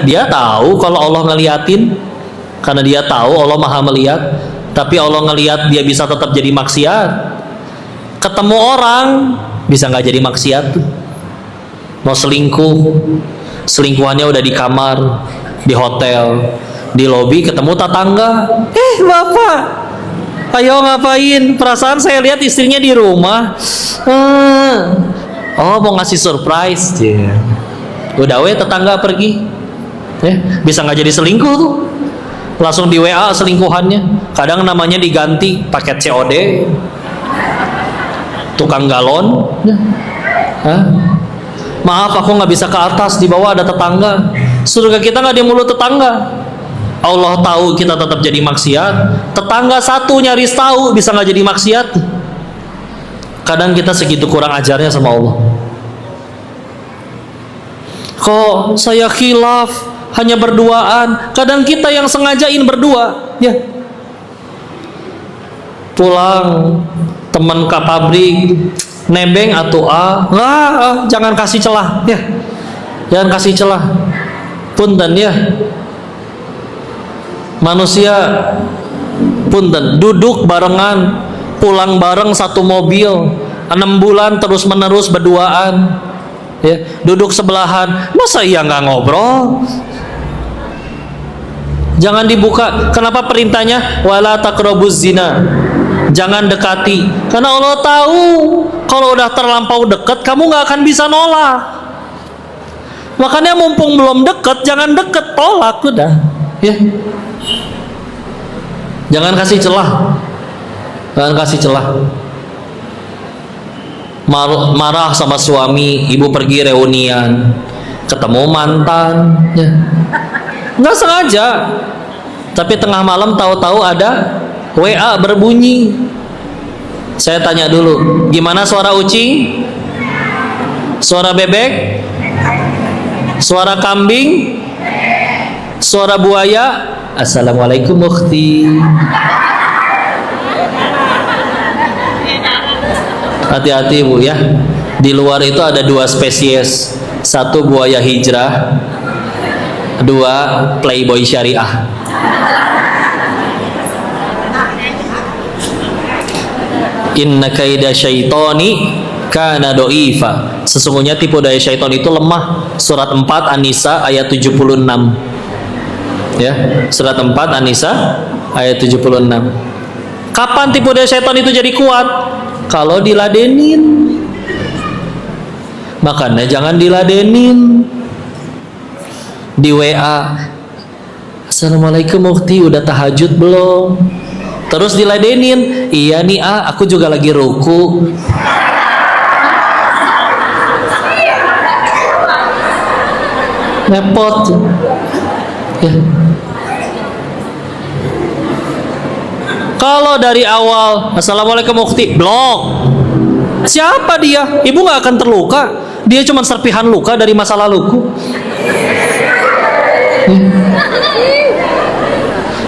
Dia tahu kalau Allah ngeliatin, karena dia tahu Allah maha melihat, tapi Allah ngeliat dia bisa tetap jadi maksiat. Ketemu orang bisa nggak jadi maksiat. Mau selingkuh, selingkuhannya udah di kamar, di hotel, di lobi ketemu tetangga. Bapak, ayo ngapain? Perasaan saya lihat istrinya di rumah. Oh, mau ngasih surprise. Udah tetangga pergi. Bisa nggak jadi selingkuh tuh. Langsung di WA selingkuhannya. Kadang namanya diganti paket COD, tukang galon. Maaf, aku nggak bisa ke atas, di bawah ada tetangga. Surga kita nggak di mulut tetangga. Allah tahu kita tetap jadi maksiat. Tetangga satu nyaris tahu bisa nggak jadi maksiat. Kadang kita segitu kurang ajarnya sama Allah. Kok saya khilaf, hanya berduaan. Kadang kita yang sengajain berdua, ya. Pulang teman ke pabrik, nebeng atau jangan kasih celah, ya. Jangan kasih celah. Punten ya. Manusia punten duduk barengan, pulang bareng satu mobil, 6 bulan terus menerus berduaan, ya. Duduk sebelahan, masa iya nggak ngobrol? Jangan dibuka. Kenapa perintahnya wala taqrabuz zina, jangan dekati? Karena Allah tahu kalau udah terlampau dekat kamu nggak akan bisa nolak. Makanya mumpung belum dekat, jangan deket, tolak udah, ya. Jangan kasih celah. Jangan kasih celah. Marah sama suami, ibu pergi reunian, ketemu mantan, ya. Nggak sengaja, tapi tengah malam tahu-tahu ada WA berbunyi. Saya tanya dulu, gimana suara ucing? Suara bebek? Suara kambing? Suara buaya? Assalamualaikum ukhti. Hati-hati bu ya. Di luar itu ada 2 spesies. 1 buaya hijrah, 2 playboy syariah. Inna kaida syaitoni kana do'ifa. Sesungguhnya tipu daya syaitan itu lemah. Surat 4 An-Nisa ayat 76. Ya, surat 4 An-Nisa ayat 76. Kapan tipu daya syaitan itu jadi kuat? Kalau diladenin. Makanya jangan diladenin. Di WA, Assalamualaikum ukhti, udah tahajud belum? Terus diladenin, iya nih aku juga lagi ruku. Repot ya. Kalau dari awal Assalamualaikum ukhti, blok. Siapa dia? Ibu gak akan terluka. Dia cuma serpihan luka dari masa laluku.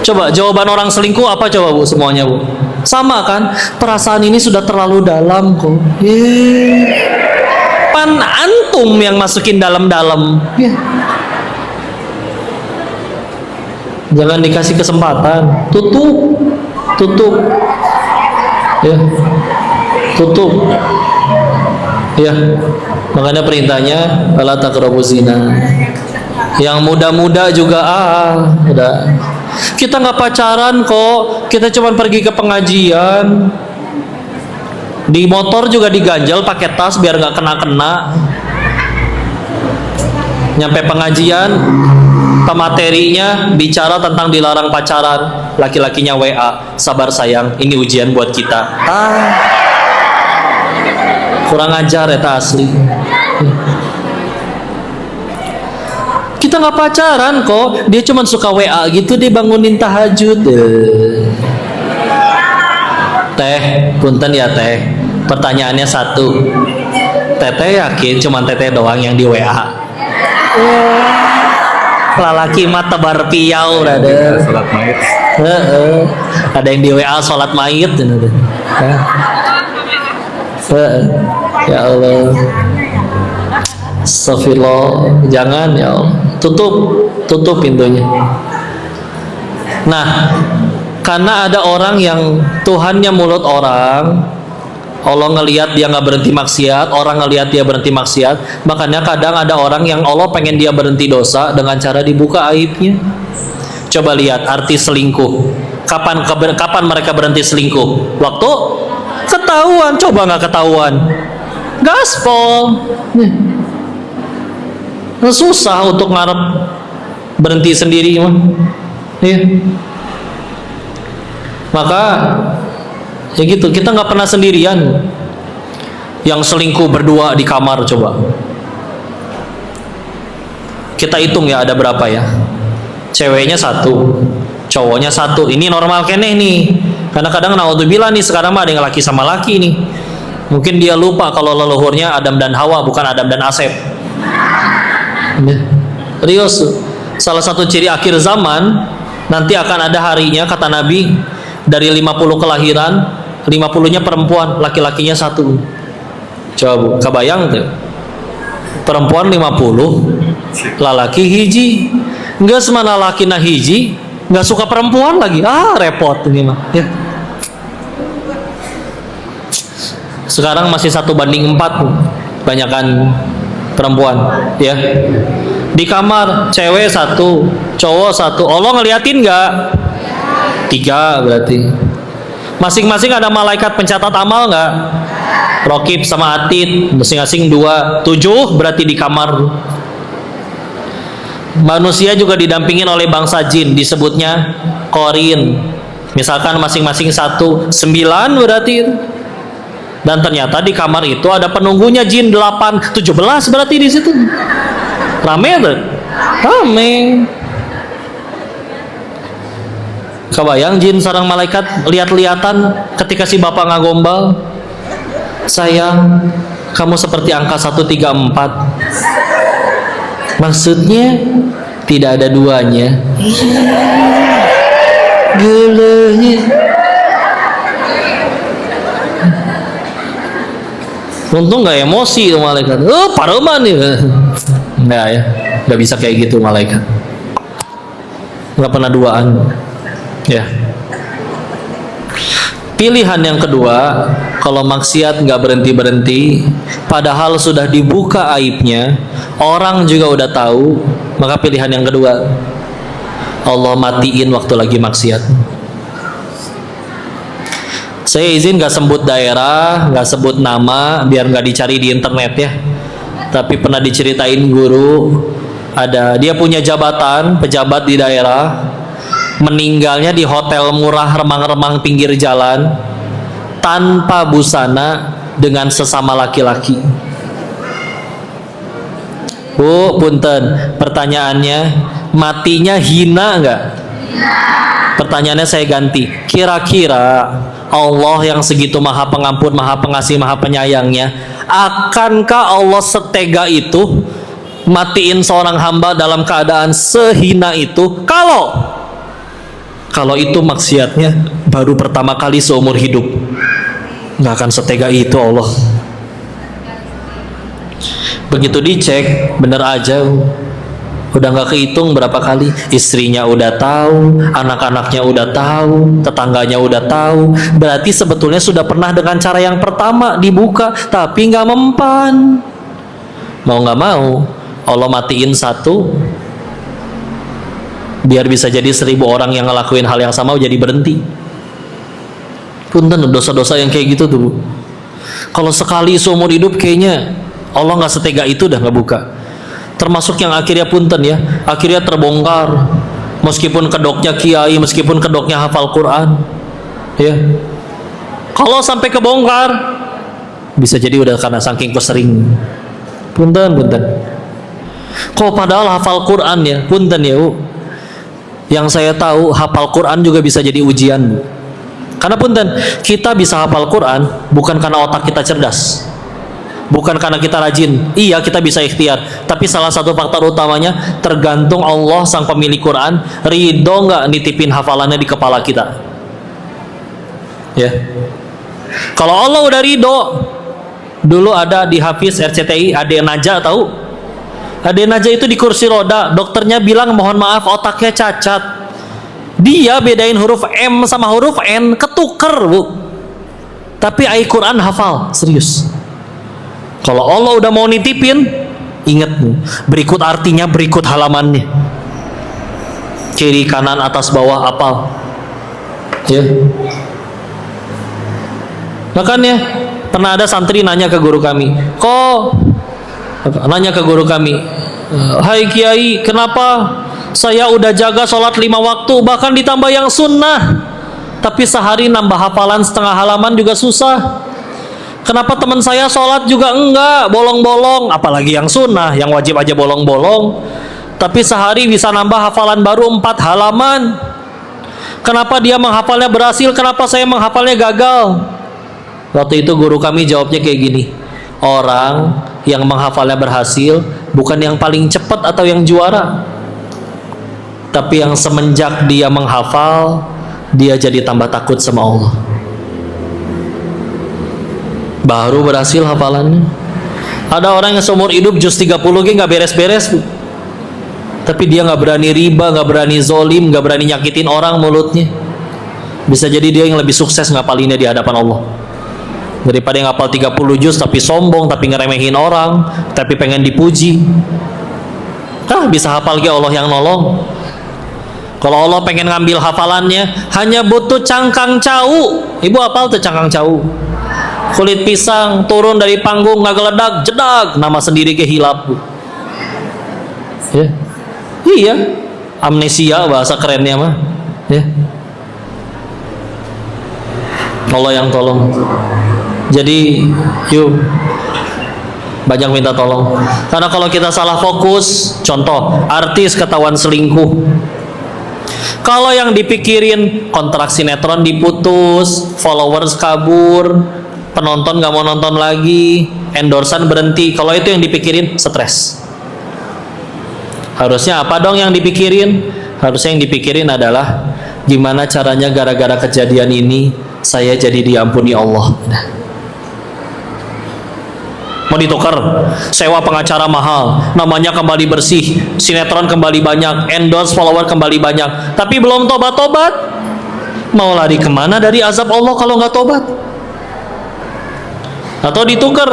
Coba jawaban orang selingkuh apa coba bu, semuanya bu? Sama kan? Perasaan ini sudah terlalu dalam kok. Pan antum yang masukin dalam-dalam. Jangan dikasih kesempatan. Tutup. Ya. Tutup. Ya. Makanya perintahnya wala taqrabuz zina. Yang muda-muda juga udah. Kita nggak pacaran kok, kita cuma pergi ke pengajian. Di motor juga diganjel pakai tas biar nggak kena-kena. Nyampe pengajian, pematerinya bicara tentang dilarang pacaran. Laki-lakinya WA, sabar sayang, ini ujian buat kita. Kurang ajar eta asli. Kita nggak pacaran kok, dia cuma suka WA gitu, dia bangunin tahajud. Teh, punten ya teh. Pertanyaannya 1, teteh yakin cuma teteh doang yang di WA? Lalaki mah tebar piau, brother. Salat mayit. Ada yang di WA sholat mayit. Ya Allah. Astagfirullah, jangan ya Allah. tutup pintunya. Nah, karena ada orang yang Tuhannya mulut orang, Allah ngelihat dia nggak berhenti maksiat, orang ngelihat dia berhenti maksiat, makanya kadang ada orang yang Allah pengen dia berhenti dosa dengan cara dibuka aibnya. Coba lihat artis selingkuh. Kapan mereka berhenti selingkuh? Waktu ketahuan. Coba nggak ketahuan, gaspol. Susah untuk ngarep berhenti sendiri mah. Ya. Maka ya gitu, kita nggak pernah sendirian yang selingkuh berdua di kamar. Coba kita hitung ya, ada berapa ya? Ceweknya satu, cowoknya satu. Ini normal keneh nih. Karena kadang naudzubillah nih, sekarang mah ada yang laki sama laki nih. Mungkin dia lupa kalau leluhurnya Adam dan Hawa, bukan Adam dan Asep. Serius, salah satu ciri akhir zaman nanti akan ada harinya, kata Nabi, dari 50 kelahiran 50-nya perempuan, laki-lakinya satu. Coba kebayang tuh, perempuan 50, lalaki hiji. Enggak semana laki na hiji, nggak suka perempuan lagi. Repot ini mah ya. Sekarang masih 1:4 banyakan perempuan ya. Di kamar cewek satu, cowok satu. Allah ngeliatin nggak? 3 berarti. Masing-masing ada malaikat pencatat amal nggak? Rokib sama Atid, masing-masing 2, 7 berarti di kamar. Manusia juga didampingin oleh bangsa jin, disebutnya Qorin. Misalkan masing-masing 1, 9 berarti. Dan ternyata di kamar itu ada penunggunya jin 8, 17 berarti di situ. Rame tuh, rame. Kebayang jin sareng malaikat lihat-lihatan ketika si bapak ngagombal. Sayang, kamu seperti angka 134. Maksudnya tidak ada duanya. Gulanya. Untung nggak emosi tuh malaikat. Pareman nih. Nggak ya, nggak bisa kayak gitu malaikat. Nggak pernah duaan. Ya. Pilihan yang kedua, kalau maksiat nggak berhenti-berhenti, padahal sudah dibuka aibnya, orang juga udah tahu, maka pilihan yang kedua, Allah matiin waktu lagi maksiat. Saya izin nggak sebut daerah, nggak sebut nama, biar nggak dicari di internet ya. Tapi pernah diceritain guru, ada dia punya jabatan, pejabat di daerah, meninggalnya di hotel murah remang-remang pinggir jalan, tanpa busana, dengan sesama laki-laki. Bu, punten, pertanyaannya, matinya hina nggak? Pertanyaannya saya ganti, kira-kira Allah yang segitu maha pengampun, maha pengasih, maha penyayangnya, akankah Allah setega itu matiin seorang hamba dalam keadaan sehina itu? Kalau itu maksiatnya baru pertama kali seumur hidup, nggak akan setega itu Allah. Begitu dicek, bener aja, udah nggak kehitung berapa kali, istrinya udah tahu, anak-anaknya udah tahu, tetangganya udah tahu. Berarti sebetulnya sudah pernah dengan cara yang pertama dibuka, tapi nggak mempan. Mau nggak mau, Allah matiin satu, biar bisa jadi 1000 orang yang ngelakuin hal yang sama jadi berhenti. Punten dosa-dosa yang kayak gitu tuh, Bu. Kalau sekali seumur hidup kayaknya Allah nggak setega itu dah nggak buka. Termasuk yang akhirnya punten ya, akhirnya terbongkar. Meskipun kedoknya kiai, meskipun kedoknya hafal Quran, ya. Kalau sampai kebongkar, bisa jadi udah karena saking kesering. Punten. Kok padahal hafal Quran ya, punten ya, Bu. Yang saya tahu hafal Quran juga bisa jadi ujian, Bu. Karena punten, kita bisa hafal Quran bukan karena otak kita cerdas, bukan karena kita rajin. Iya, kita bisa ikhtiar, tapi salah satu faktor utamanya tergantung Allah sang pemilik Quran ridho nggak nitipin hafalannya di kepala kita. Ya, kalau Allah udah ridho, dulu ada di Hafiz RCTI ada yang Naja, tahu? Aden aja itu di kursi roda, dokternya bilang mohon maaf otaknya cacat. Dia bedain huruf M sama huruf N, ketuker bu. Tapi Al-Quran hafal, serius. Kalau Allah udah mau nitipin, ingat bu, berikut artinya, berikut halamannya, kiri kanan atas bawah apal. Ya. Makanya pernah ada santri nanya ke guru kami, hai kiai, kenapa saya udah jaga sholat 5 waktu bahkan ditambah yang sunnah, tapi sehari nambah hafalan setengah halaman juga susah. Kenapa teman saya sholat juga enggak, bolong-bolong, apalagi yang sunnah, yang wajib aja bolong-bolong, tapi sehari bisa nambah hafalan baru 4 halaman. Kenapa dia menghafalnya berhasil, kenapa saya menghafalnya gagal? Waktu itu guru kami jawabnya kayak gini, orang yang menghafalnya berhasil bukan yang paling cepat atau yang juara, tapi yang semenjak dia menghafal, dia jadi tambah takut sama Allah. Baru berhasil hafalannya. Ada orang yang seumur hidup juz 30 nggak beres-beres, tapi dia nggak berani riba, nggak berani zolim, nggak berani nyakitin orang mulutnya. Bisa jadi dia yang lebih sukses ngapalinnya di hadapan Allah daripada yang hafal 30 juz tapi sombong, tapi ngeremehin orang, tapi pengen dipuji. Bisa hafal ke Allah yang nolong. Kalau Allah pengen ngambil hafalannya, hanya butuh cangkang cau. Ibu hafal tuh cangkang cau, kulit pisang turun dari panggung ngageledak jedak, nama sendiri kehilap. Ya. Iya, amnesia bahasa kerennya mah. Ya. Allah yang tolong. Jadi yuk banyak minta tolong. Karena kalau kita salah fokus, contoh artis ketahuan selingkuh, kalau yang dipikirin kontrak sinetron diputus, followers kabur, penonton gak mau nonton lagi, endorsan berhenti, kalau itu yang dipikirin, stres. Harusnya apa dong yang dipikirin? Harusnya yang dipikirin adalah gimana caranya gara-gara kejadian ini saya jadi diampuni Allah. Mau ditukar, sewa pengacara mahal, namanya kembali bersih, sinetron kembali banyak, endorse follower kembali banyak, tapi belum tobat-tobat. Mau lari kemana dari azab Allah kalau nggak tobat? Atau ditukar,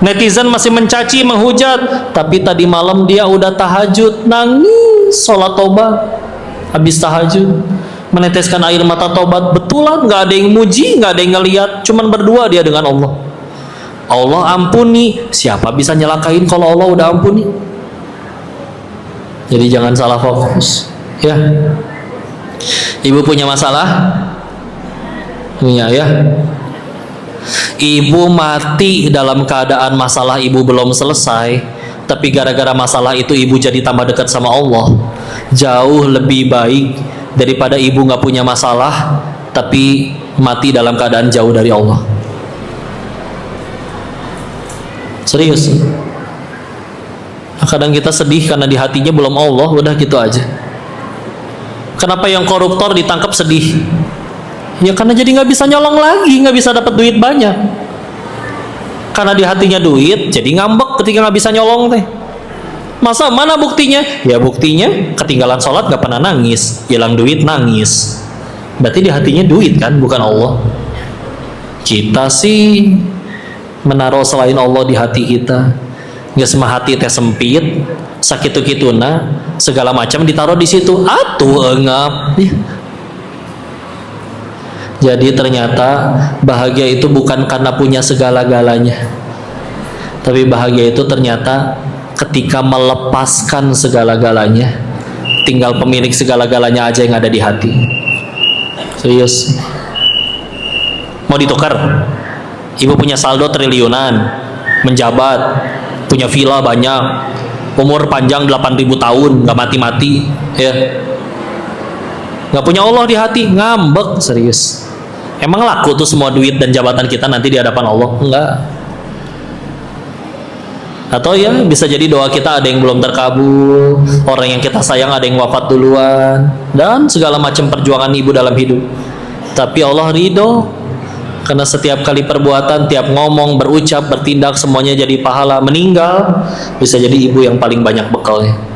netizen masih mencaci, menghujat, tapi tadi malam dia udah tahajud, nangis, sholat tobat, habis tahajud, meneteskan air mata tobat, betulan, nggak ada yang muji, nggak ada yang ngeliat, cuman berdua dia dengan Allah. Allah ampuni, siapa bisa nyelakain kalau Allah udah ampuni? Jadi jangan salah fokus, ya. Ibu punya masalah, punya ya. Ibu mati dalam keadaan masalah ibu belum selesai, tapi gara-gara masalah itu ibu jadi tambah dekat sama Allah. Jauh lebih baik daripada ibu nggak punya masalah tapi mati dalam keadaan jauh dari Allah. Serius. Kadang kita sedih karena di hatinya belum Allah, udah gitu aja. Kenapa yang koruptor ditangkap sedih? Ya karena jadi nggak bisa nyolong lagi, nggak bisa dapat duit banyak. Karena di hatinya duit, jadi ngambek ketika nggak bisa nyolong teh. Masa mana buktinya? Ya buktinya ketinggalan sholat nggak pernah nangis, hilang duit nangis. Berarti di hatinya duit kan, bukan Allah. Kita sih menaruh selain Allah di hati kita. Nggak semua hati teh sempit, sakitu-kituna, segala macam ditaruh di situ. Atuh engap. Jadi ternyata bahagia itu bukan karena punya segala-galanya, tapi bahagia itu ternyata ketika melepaskan segala-galanya, tinggal pemilik segala-galanya aja yang ada di hati. Serius. Mau ditukar? Ibu punya saldo triliunan, menjabat, punya villa banyak, umur panjang 8.000 tahun, nggak mati-mati, ya. Nggak punya Allah di hati, ngambek, serius. Emang laku tuh semua duit dan jabatan kita nanti di hadapan Allah? Enggak. Atau ya bisa jadi doa kita ada yang belum terkabul, orang yang kita sayang ada yang wafat duluan, dan segala macam perjuangan ibu dalam hidup. Tapi Allah ridho, Karena setiap kali perbuatan, tiap ngomong, berucap, bertindak, semuanya jadi pahala. Meninggal bisa jadi ibu yang paling banyak bekalnya.